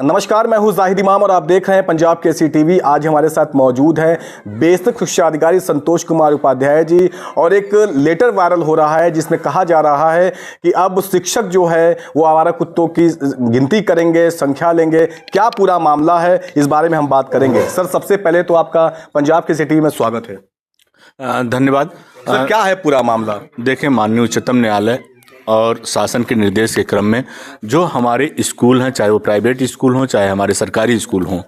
नमस्कार, मैं हूं जाहिद इमाम और आप देख रहे हैं पंजाब केसरी टीवी। आज हमारे साथ मौजूद हैं बेसिक शिक्षा अधिकारी संतोष कुमार उपाध्याय जी। और एक लेटर वायरल हो रहा है जिसमें कहा जा रहा है कि अब शिक्षक जो है वो आवारा कुत्तों की गिनती करेंगे, संख्या लेंगे। क्या पूरा मामला है, इस बारे में हम बात करेंगे। सर, सबसे पहले तो आपका पंजाब केसरी टीवी में स्वागत है। धन्यवाद। सर, क्या है पूरा मामला? देखिए, माननीय उच्चतम न्यायालय और शासन के निर्देश के क्रम में जो हमारे स्कूल हैं, चाहे वो प्राइवेट स्कूल हों चाहे हमारे सरकारी स्कूल हों,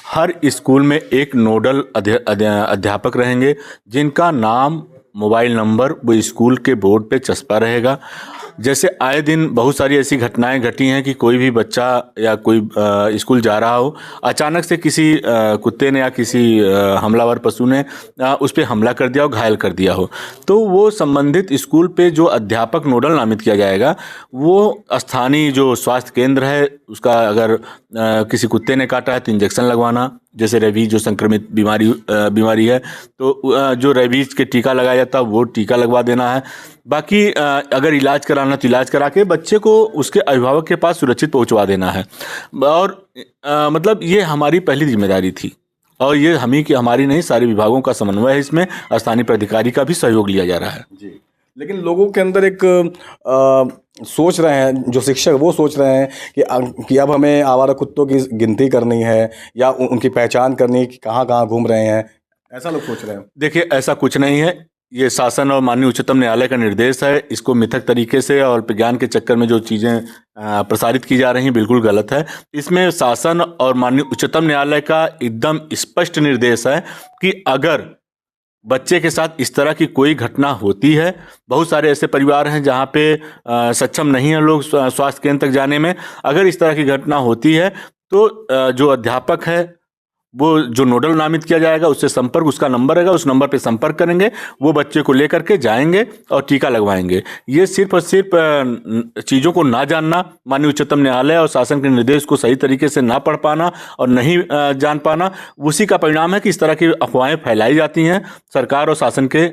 हर स्कूल में एक नोडल अध्यापक रहेंगे जिनका नाम, मोबाइल नंबर वो स्कूल के बोर्ड पे चस्पा रहेगा। जैसे आए दिन बहुत सारी ऐसी घटनाएं घटी हैं कि कोई भी बच्चा या कोई स्कूल जा रहा हो, अचानक से किसी कुत्ते ने या किसी हमलावर पशु ने उस पर हमला कर दिया हो, घायल कर दिया हो, तो वो संबंधित स्कूल पे जो अध्यापक नोडल नामित किया जाएगा वो स्थानीय जो स्वास्थ्य केंद्र है उसका, अगर किसी कुत्ते ने काटा है तो इंजेक्शन लगवाना, जैसे रेबीज जो संक्रमित बीमारी है तो जो रेबीज के टीका लगाया जाता है वो टीका लगवा देना है। बाकी अगर इलाज कराना तो इलाज करा के बच्चे को उसके अभिभावक के पास सुरक्षित पहुंचवा देना है। और मतलब ये हमारी पहली जिम्मेदारी थी और ये हमारी नहीं, सारे विभागों का समन्वय है। इसमें स्थानीय प्राधिकारी का भी सहयोग लिया जा रहा है जी। लेकिन लोगों के अंदर एक सोच रहे हैं, जो शिक्षक वो सोच रहे हैं कि अब हमें आवारा कुत्तों की गिनती करनी है या उनकी पहचान करनी है कि कहाँ कहाँ घूम रहे हैं, ऐसा लोग सोच रहे हैं। देखिए, ऐसा कुछ नहीं है। ये शासन और माननीय उच्चतम न्यायालय का निर्देश है। इसको मिथक तरीके से और विज्ञान के चक्कर में जो चीज़ें प्रसारित की जा रही हैं बिल्कुल गलत है। इसमें शासन और माननीय उच्चतम न्यायालय का एकदम स्पष्ट निर्देश है कि अगर बच्चे के साथ इस तरह की कोई घटना होती है, बहुत सारे ऐसे परिवार हैं जहाँ पे सक्षम नहीं है लोग स्वास्थ्य केंद्र तक जाने में, अगर इस तरह की घटना होती है तो जो अध्यापक है वो जो नोडल नामित किया जाएगा उससे संपर्क, उसका नंबर रहेगा, उस नंबर पे संपर्क करेंगे, वो बच्चे को लेकर के जाएंगे और टीका लगवाएंगे। ये सिर्फ और सिर्फ चीज़ों को ना जानना, माननीय उच्चतम न्यायालय और शासन के निर्देश को सही तरीके से ना पढ़ पाना और नहीं जान पाना, उसी का परिणाम है कि इस तरह की अफवाहें फैलाई जाती हैं सरकार और शासन के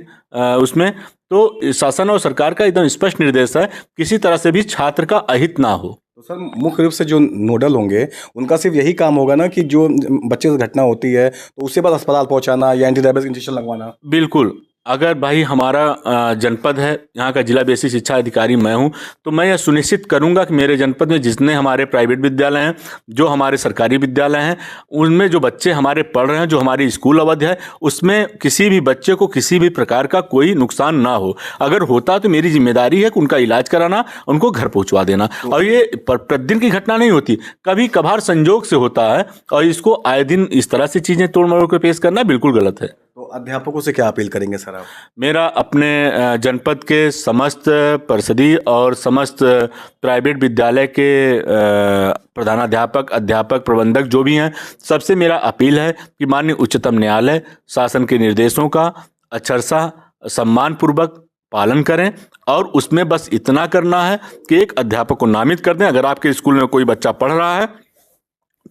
उसमें। तो शासन और सरकार का एकदम स्पष्ट निर्देश है किसी तरह से भी छात्र का अहित ना हो। तो सर, मुख्य रूप से जो नोडल होंगे उनका सिर्फ यही काम होगा ना कि जो बच्चे से घटना होती है तो उसके बाद अस्पताल पहुंचाना या एंटी रेबीज इंजेक्शन लगवाना? बिल्कुल। अगर भाई हमारा जनपद है, यहाँ का जिला बेसिक शिक्षा अधिकारी मैं हूँ, तो मैं यह सुनिश्चित करूँगा कि मेरे जनपद में जितने हमारे प्राइवेट विद्यालय हैं, जो हमारे सरकारी विद्यालय हैं, उनमें जो बच्चे हमारे पढ़ रहे हैं, जो हमारी स्कूल अवधि है, उसमें किसी भी बच्चे को किसी भी प्रकार का कोई नुकसान ना हो। अगर होता तो मेरी जिम्मेदारी है कि उनका इलाज कराना, उनको घर पहुँचवा देना। और ये प्रतिदिन की घटना नहीं होती, कभी कभार संजोग से होता है और इसको आए दिन इस तरह से चीज़ें तोड़ मरोड़ के पेश करना बिल्कुल गलत है। तो अध्यापकों से क्या अपील करेंगे सर आप? मेरा अपने जनपद के समस्त परिषदीय और समस्त प्राइवेट विद्यालय के प्रधानाध्यापक, अध्यापक, प्रबंधक जो भी हैं, सबसे मेरा अपील है कि माननीय उच्चतम न्यायालय शासन के निर्देशों का अक्षरशः सम्मानपूर्वक पालन करें और उसमें बस इतना करना है कि एक अध्यापक को नामित कर दें। अगर आपके स्कूल में कोई बच्चा पढ़ रहा है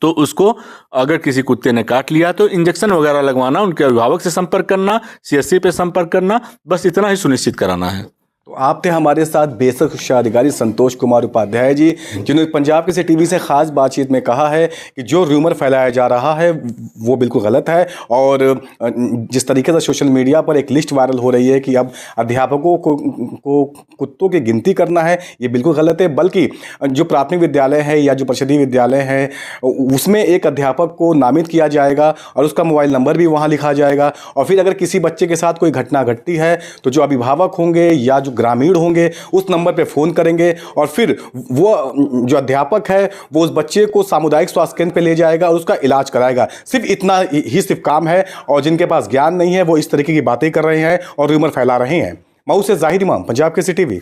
तो उसको अगर किसी कुत्ते ने काट लिया तो इंजेक्शन वगैरह लगवाना, उनके अभिभावक से संपर्क करना, सीएससी पे संपर्क करना, बस इतना ही सुनिश्चित कराना है। तो आप थे हमारे साथ बेसिक शिक्षा अधिकारी संतोष कुमार उपाध्याय जी, जिन्होंने पंजाब केसरी टीवी से खास बातचीत में कहा है कि जो र्यूमर फैलाया जा रहा है वो बिल्कुल गलत है। और जिस तरीके से सोशल मीडिया पर एक लिस्ट वायरल हो रही है कि अब अध्यापकों को कुत्तों की गिनती करना है, ये बिल्कुल गलत है। बल्कि जो प्राथमिक विद्यालय है या जो परिषदीय विद्यालय है उसमें एक अध्यापक को नामित किया जाएगा और उसका मोबाइल नंबर भी वहाँ लिखा जाएगा। और फिर अगर किसी बच्चे के साथ कोई घटना घटती है तो जो अभिभावक होंगे या जो ग्रामीण होंगे उस नंबर पे फ़ोन करेंगे और फिर वो जो अध्यापक है वो उस बच्चे को सामुदायिक स्वास्थ्य केंद्र पे ले जाएगा और उसका इलाज कराएगा। सिर्फ इतना ही सिर्फ काम है। और जिनके पास ज्ञान नहीं है वो इस तरीके की बातें कर रहे हैं और र्यूमर फैला रहे हैं। मऊ से जाहिद इमाम, पंजाब केसरी टीवी।